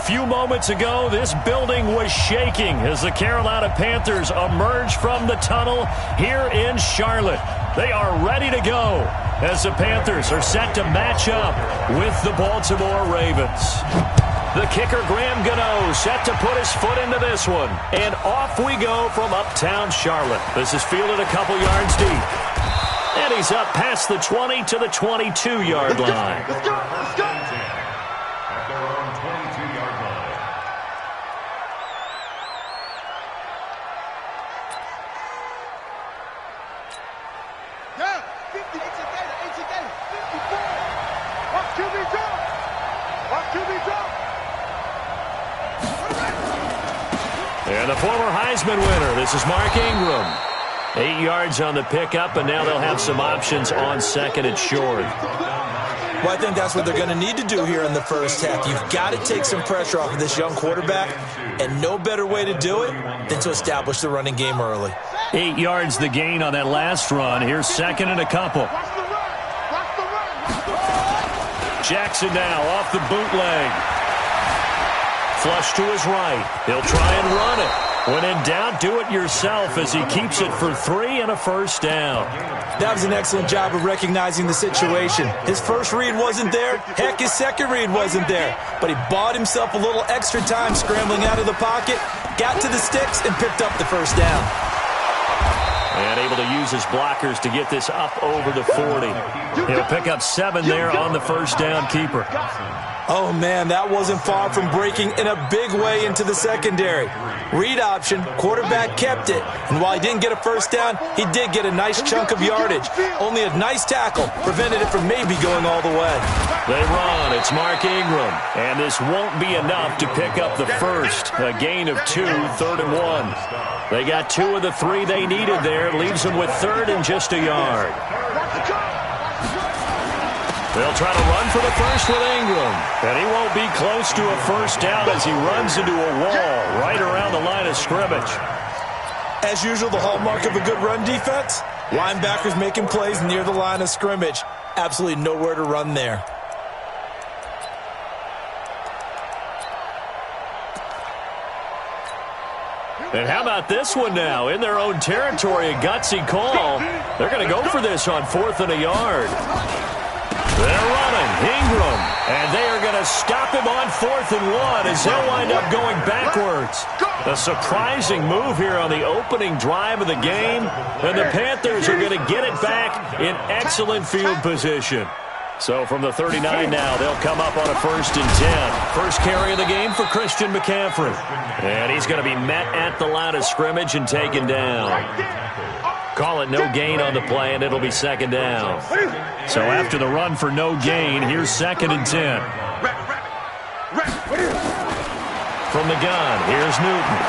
few moments ago, this building was shaking as the Carolina Panthers emerged from the tunnel here in Charlotte. They are ready to go as the Panthers are set to match up with the Baltimore Ravens. The kicker, Graham Gano, set to put his foot into this one. And off we go from uptown Charlotte. This is fielded a couple yards deep. And he's up past the 20 to the 22-yard line. Let's go! Let's go! At their own 22-yard line. Yeah, 50, 18 data, 54. Watch QB drop. Watch QB drop. And the former Heisman winner, this is Mark Ingram. 8 yards on the pickup, and now they'll have some options on second and short. Well, I think that's what they're going to need to do here in the first half. You've got to take some pressure off of this young quarterback, and no better way to do it than to establish the running game early. 8 yards the gain on that last run. Here's second and a couple. Jackson now off the bootleg. Flush to his right. He'll try and run it. When in doubt, do it yourself as he keeps it for 3 and a first down. That was an excellent job of recognizing the situation. His first read wasn't there. Heck, his second read wasn't there. But he bought himself a little extra time scrambling out of the pocket, got to the sticks, and picked up the first down. And able to use his blockers to get this up over the 40. He'll pick up 7 there on the first down keeper. Oh, man, that wasn't far from breaking in a big way into the secondary. Read option, quarterback kept it. And while he didn't get a first down, he did get a nice chunk of yardage. Only a nice tackle prevented it from maybe going all the way. They run. It's Mark Ingram. And this won't be enough to pick up the first. A gain of 2, 3rd and 1. They got 2 of the 3 they needed there. Leaves them with 3rd and just a yard. They'll try to run for the first with Ingram. And he won't be close to a first down as he runs into a wall right around the line of scrimmage. As usual, the hallmark of a good run defense, linebackers making plays near the line of scrimmage. Absolutely nowhere to run there. And how about this one now? In their own territory, a gutsy call. They're going to go for this on 4th and a yard. They're running. Ingram. And they are going to stop him on 4th and 1 as he'll wind up going backwards. A surprising move here on the opening drive of the game. And the Panthers are going to get it back in excellent field position. So from the 39 now, they'll come up on a 1st and 10. First carry of the game for Christian McCaffrey. And he's going to be met at the line of scrimmage and taken down. Call it no gain on the play, and it'll be 2nd down. So after the run for no gain, here's 2nd and 10. From the gun, here's Newton.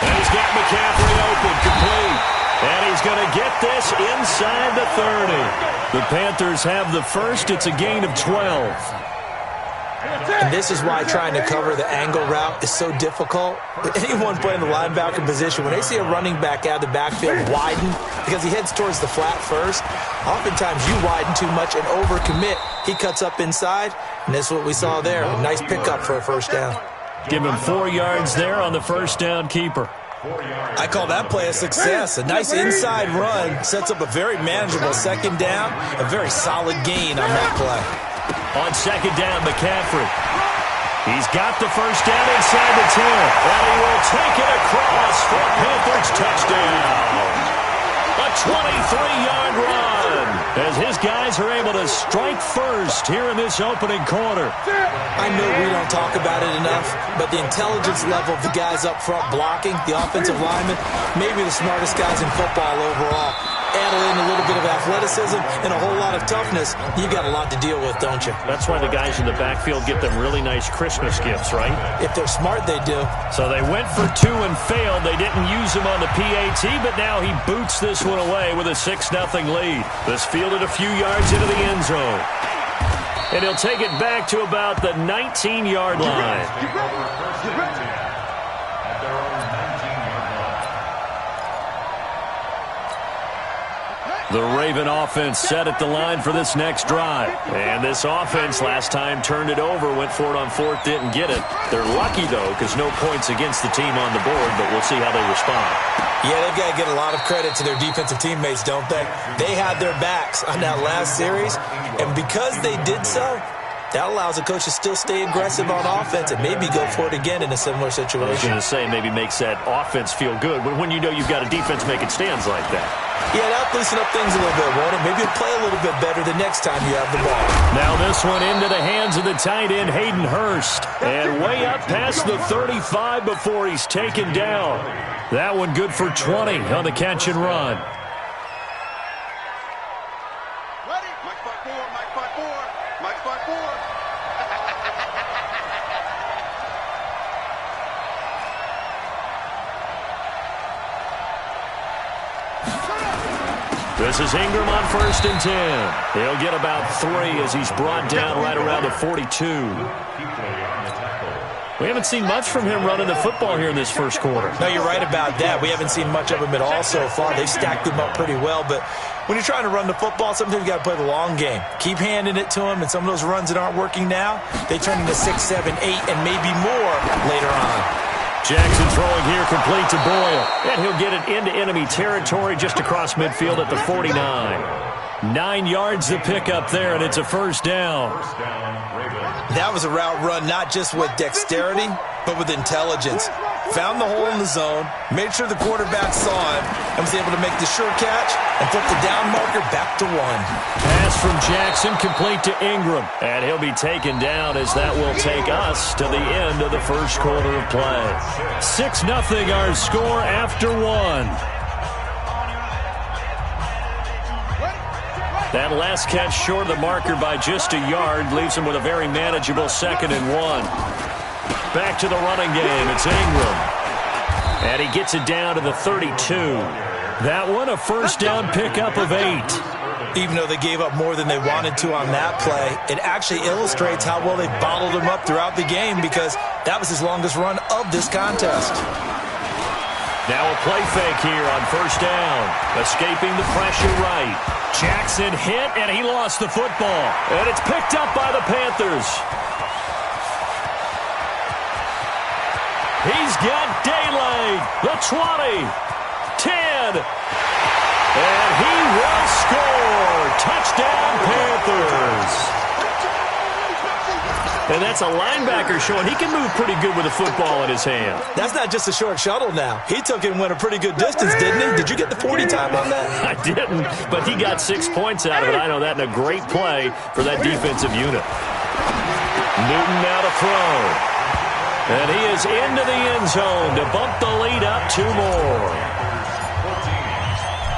And he's got McCaffrey open, complete. And he's going to get this inside the 30. The Panthers have the first. It's a gain of 12. And this is why trying to cover the angle route is so difficult. Anyone playing the linebacker position, when they see a running back out of the backfield widen because he heads towards the flat first, oftentimes you widen too much and overcommit. He cuts up inside, and that's what we saw there. A nice pickup for a first down. Give him 4 yards there on the first down keeper. I call that play a success. A nice inside run sets up a very manageable 2nd down, a very solid gain on that play. On 2nd down, McCaffrey. He's got the first down inside the 10. And he will take it across for a Panthers touchdown. A 23-yard run as his guys are able to strike first here in this opening quarter. I know we don't talk about it enough, but the intelligence level of the guys up front blocking, the offensive linemen, maybe the smartest guys in football overall. Add in a little bit of athleticism and a whole lot of toughness, you got a lot to deal with, don't you? That's why the guys in the backfield get them really nice Christmas gifts, right? If they're smart, they do. So they went for 2 and failed. They didn't use him on the PAT, but now he boots this one away with a 6-0 lead. This fielded a few yards into the end zone. And he'll take it back to about the 19-yard line. The Raven offense set at the line for this next drive. And this offense last time turned it over, went for it on fourth, didn't get it. They're lucky, though, because no points against the team on the board, but we'll see how they respond. Yeah, they've got to get a lot of credit to their defensive teammates, don't they? They had their backs on that last series, and because they did so, that allows the coach to still stay aggressive on offense and maybe go for it again in a similar situation. I was going to say, maybe makes that offense feel good when you know you've got a defense making stands like that. Yeah, that'll loosen up things a little bit, won't it? Maybe you'll play a little bit better the next time you have the ball. Now this one into the hands of the tight end, Hayden Hurst. And way up past the 35 before he's taken down. That one good for 20 on the catch and run. Ready? Mike 5-4, Mike 5-4, Mike 5-4. This is Ingram on 1st and 10. He'll get about 3 as he's brought down right around the 42. We haven't seen much from him running the football here in this first quarter. No, you're right about that. We haven't seen much of him at all so far. They've stacked him up pretty well, but when you're trying to run the football, sometimes you got to play the long game. Keep handing it to him, and some of those runs that aren't working now, they turn into 6, 7, 8, and maybe more later on. Jackson throwing here complete to Boyle. And he'll get it into enemy territory just across midfield at the 49. 9 yards to pick up there, and it's a first down. That was a route run not just with dexterity, but with intelligence. Found the hole in the zone, made sure the quarterback saw him, and was able to make the sure catch and flip the down marker back to 1. Pass from Jackson complete to Ingram. And he'll be taken down as that will take us to the end of the first quarter of play. 6-0 our score after 1. That last catch short of the marker by just a yard leaves him with a very manageable 2nd and 1. Back to the running game. It's Ingram. And he gets it down to the 32. That one a first down pickup of 8. Even though they gave up more than they wanted to on that play, it actually illustrates how well they bottled him up throughout the game because that was his longest run of this contest. Now a play fake here on first down. Escaping the pressure right. Jackson hit, and he lost the football. And it's picked up by the Panthers. He's got daylight. The 20. 10. And he will score. Touchdown, Panthers. And that's a linebacker showing he can move pretty good with a football in his hand. That's not just a short shuttle now. He took it and went a pretty good distance, didn't he? Did you get the 40 time on that? I didn't, but he got 6 points out of it. I know that in a great play for that defensive unit. Newton now to throw. And he is into the end zone to bump the lead up 2 more.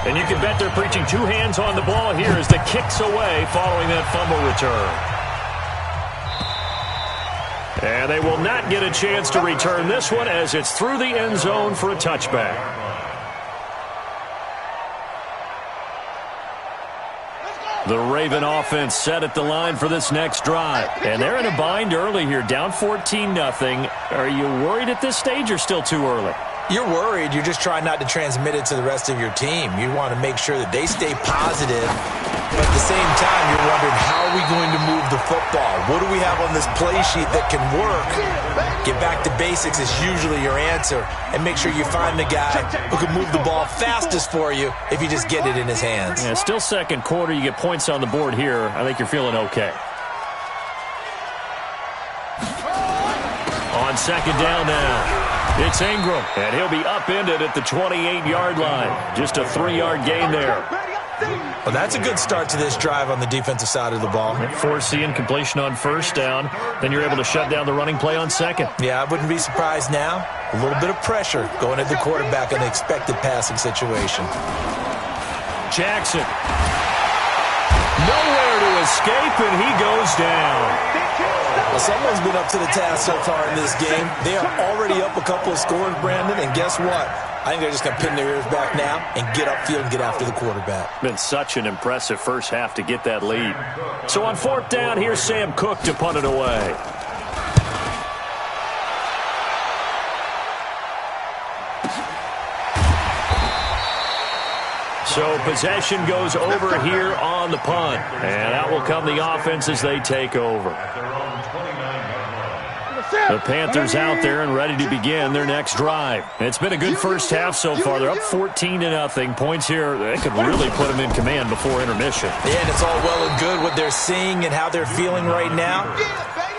And you can bet they're preaching 2 hands on the ball here as the kick's away following that fumble return. And they will not get a chance to return this one as it's through the end zone for a touchback. The Raven offense set at the line for this next drive. And they're in a bind early here, down 14-0. Are you worried at this stage or still too early? You're worried. You're just trying not to transmit it to the rest of your team. You want to make sure that they stay positive. But at the same time, you're wondering, how are we going to move the football? What do we have on this play sheet that can work? Get back to basics is usually your answer. And make sure you find the guy who can move the ball fastest for you if you just get it in his hands. Yeah, still second quarter. You get points on the board here. I think you're feeling okay. On second down now. It's Ingram, and he'll be upended at the 28-yard line. Just a 3-yard gain there. Well, that's a good start to this drive on the defensive side of the ball. Forcing completion on first down. Then you're able to shut down the running play on second. Yeah, I wouldn't be surprised now. A little bit of pressure going at the quarterback in the expected passing situation. Jackson. Nowhere to escape, and he goes down. Well, someone's been up to the task so far in this game. They are already up a couple of scores, Brandon, and guess what? I think they're just going to pin their ears back now and get upfield and get after the quarterback. Been such an impressive first half to get that lead. So on fourth down, here's Sam Cook to punt it away. So possession goes over here on the punt. And out will come the offense as they take over. The Panthers out there and ready to begin their next drive. It's been a good first half so far. They're up 14-0. Points here, they could really put them in command before intermission. Yeah, and it's all well and good what they're seeing and how they're feeling right now.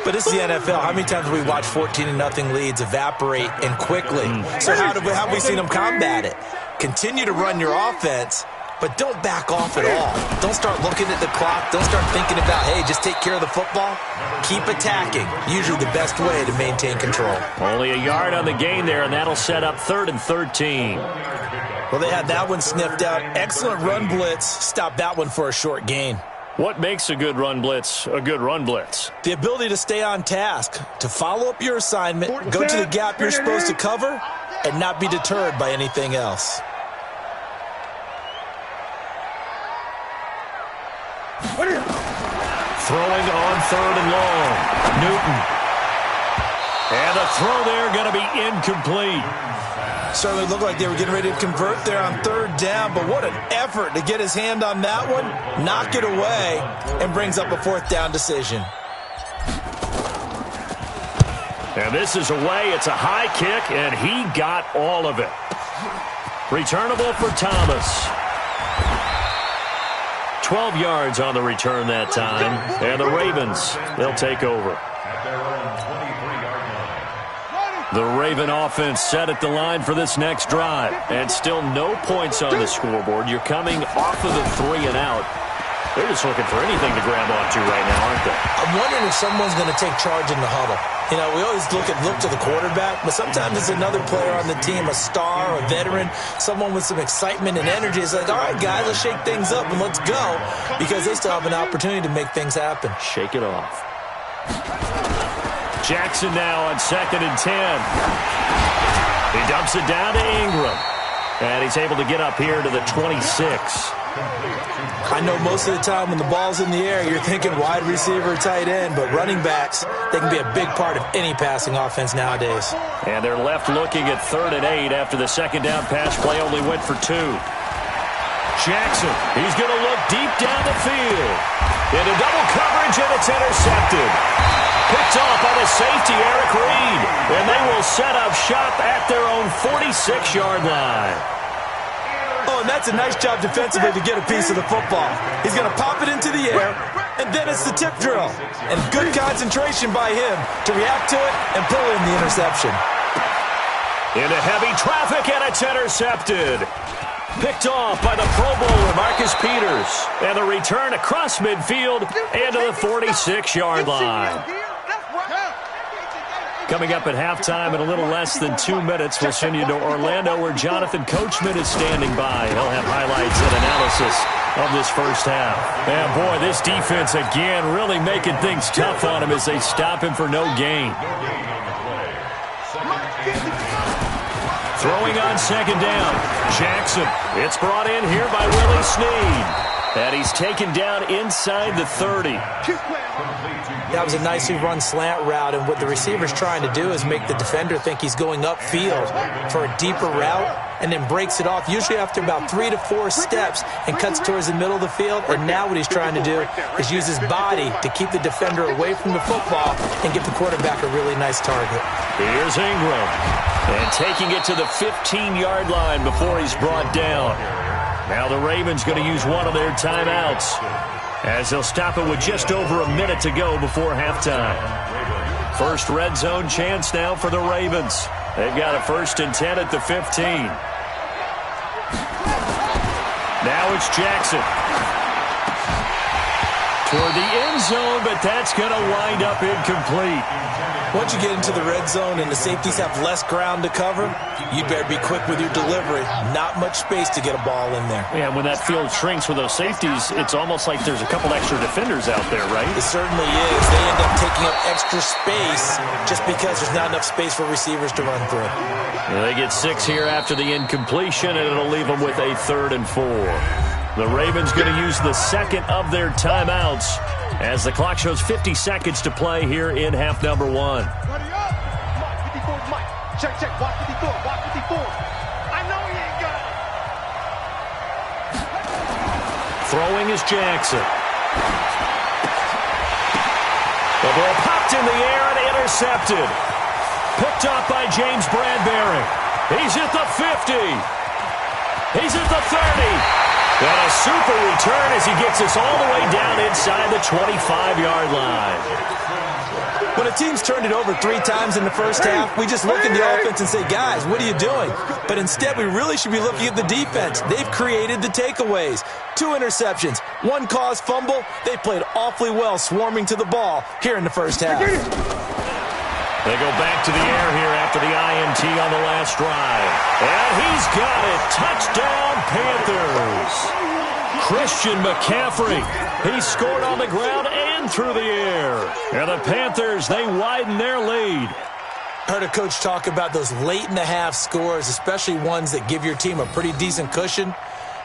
But it's the NFL. How many times have we watched 14-0 leads evaporate and quickly? So how have we seen them combat it? Continue to run your offense, but don't back off at all. Don't start looking at the clock. Don't start thinking about, hey, just take care of the football. Keep attacking. Usually the best way to maintain control. Only a yard on the gain there, and that'll set up 3rd and 13. Well, they had that one sniffed out. Excellent run blitz. Stop that one for a short gain. What makes a good run blitz a good run blitz? The ability to stay on task, to follow up your assignment, go to the gap you're supposed to cover, and not be deterred by anything else. Throwing on 3rd and long. Newton. And the throw there going to be incomplete. Certainly looked like they were getting ready to convert there on 3rd down, but what an effort to get his hand on that one, knock it away, and brings up a 4th down decision. And this is away. It's a high kick, and he got all of it. Returnable for Thomas. 12 yards on the return that time. And the Ravens, they'll take over. The Raven offense set at the line for this next drive. And still no points on the scoreboard. You're coming off of the 3 and out. They're just looking for anything to grab onto right now, aren't they? I'm wondering if someone's going to take charge in the huddle. You know, we always look to the quarterback, but sometimes it's another player on the team, a star, a veteran, someone with some excitement and energy. It's like, all right, guys, let's shake things up and let's go, because they still have an opportunity to make things happen. Shake it off. Jackson now on 2nd and 10. He dumps it down to Ingram. And he's able to get up here to the 26. I know most of the time when the ball's in the air, you're thinking wide receiver, tight end, but running backs, they can be a big part of any passing offense nowadays. And they're left looking at 3rd and 8 after the 2nd down pass play only went for 2. Jackson, he's going to look deep down the field. Into double coverage, and it's intercepted. Picked off by the safety, Eric Reed. And they will set up shop at their own 46-yard line. Oh, and that's a nice job defensively to get a piece of the football. He's going to pop it into the air, and then it's the tip drill. And good concentration by him to react to it and pull in the interception. Into heavy traffic, and it's intercepted. Picked off by the Pro Bowler, Marcus Peters. And the return across midfield and to the 46-yard line. Coming up at halftime in a little less than 2 minutes, we'll send you to Orlando where Jonathan Coachman is standing by. He'll have highlights and analysis of this first half. And boy, this defense again really making things tough on him as they stop him for no gain. Throwing on 2nd down. Jackson. It's brought in here by Willie Snead. And he's taken down inside the 30. That was a nicely run slant route, and what the receiver's trying to do is make the defender think he's going upfield for a deeper route and then breaks it off, usually after about 3 to 4 steps, and cuts towards the middle of the field. And now what he's trying to do is use his body to keep the defender away from the football and give the quarterback a really nice target. Here's Ingram. And taking it to the 15-yard line before he's brought down. Now the Ravens going to use one of their timeouts as they'll stop it with just over a minute to go before halftime. First red zone chance now for the Ravens. They've got a 1st and 10 at the 15. Now it's Jackson. Toward the end zone, but that's going to wind up incomplete. Once you get into the red zone and the safeties have less ground to cover, you better be quick with your delivery. Not much space to get a ball in there. Yeah, when that field shrinks with those safeties, it's almost like there's a couple extra defenders out there, right? It certainly is. They end up taking up extra space just because there's not enough space for receivers to run through. They get 6 here after the incompletion, and it'll leave them with a 3rd and 4. The Ravens going to use the second of their timeouts as the clock shows 50 seconds to play here in half number 1. Check, watch 54, watch 54. I know he ain't got it. Throwing is Jackson. The ball popped in the air and intercepted. Picked up by James Bradbury. He's at the 50. He's at the 30. And a super return as he gets us all the way down inside the 25-yard line. When a team's turned it over 3 times in the first half, we just look at the offense and say, guys, what are you doing? But instead, we really should be looking at the defense. They've created the takeaways. 2 interceptions, 1 caused fumble. They played awfully well swarming to the ball here in the first half. They go back to the air here after the INT on the last drive. And he's got it. Touchdown, Panthers. Christian McCaffrey. He scored on the ground and through the air. And the Panthers, they widen their lead. Heard a coach talk about those late-in-the-half scores, especially ones that give your team a pretty decent cushion.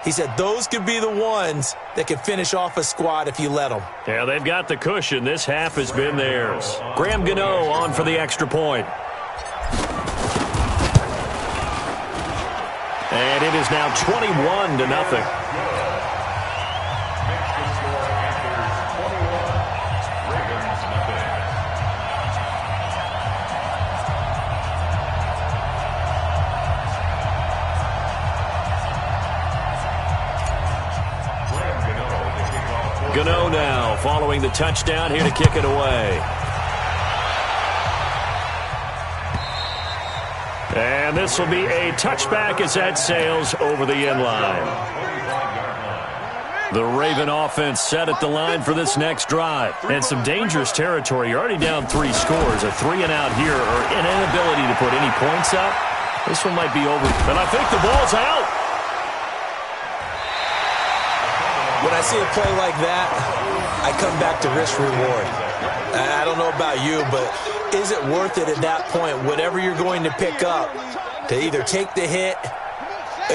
He said those could be the ones that could finish off a squad if you let them. Yeah, they've got the cushion. This half has been theirs. Graham Gano on for the extra point. And it is now 21-0. Gano now following the touchdown here to kick it away. And this will be a touchback as that sails over the end line. The Raven offense set at the line for this next drive. And some dangerous territory. You're already down 3 scores. A 3-and-out here or an inability to put any points up. This one might be over. And I think the ball's out. When I see a play like that, I come back to risk-reward. I don't know about you, but is it worth it at that point, whatever you're going to pick up, to either take the hit,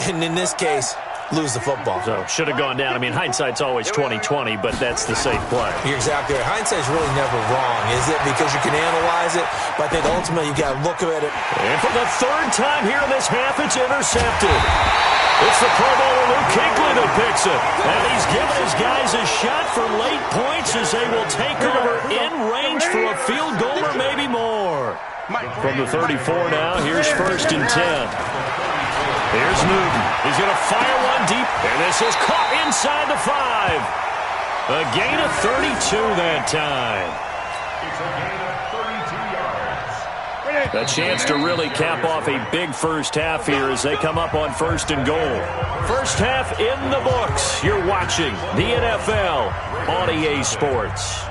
and in this case, lose the football? So, should have gone down. I mean, hindsight's always 20/20, but that's the safe play. You're exactly right. Hindsight's really never wrong, is it? Because you can analyze it, but I think ultimately you got to look at it. And for the 3rd time here in this half, it's intercepted. It's the Pro Bowler Luke Kuechly that picks it. And he's given his guys a shot for late points as they will take over in range for a field goal or maybe more. From the 34 now, here's 1st and 10. Here's Newton. He's going to fire one deep. And this is caught inside the 5. A gain of 32 that time. It's a gain of 32 yards. A chance to really cap off a big first half here as they come up on 1st and goal. First half in the books. You're watching the NFL on EA Sports.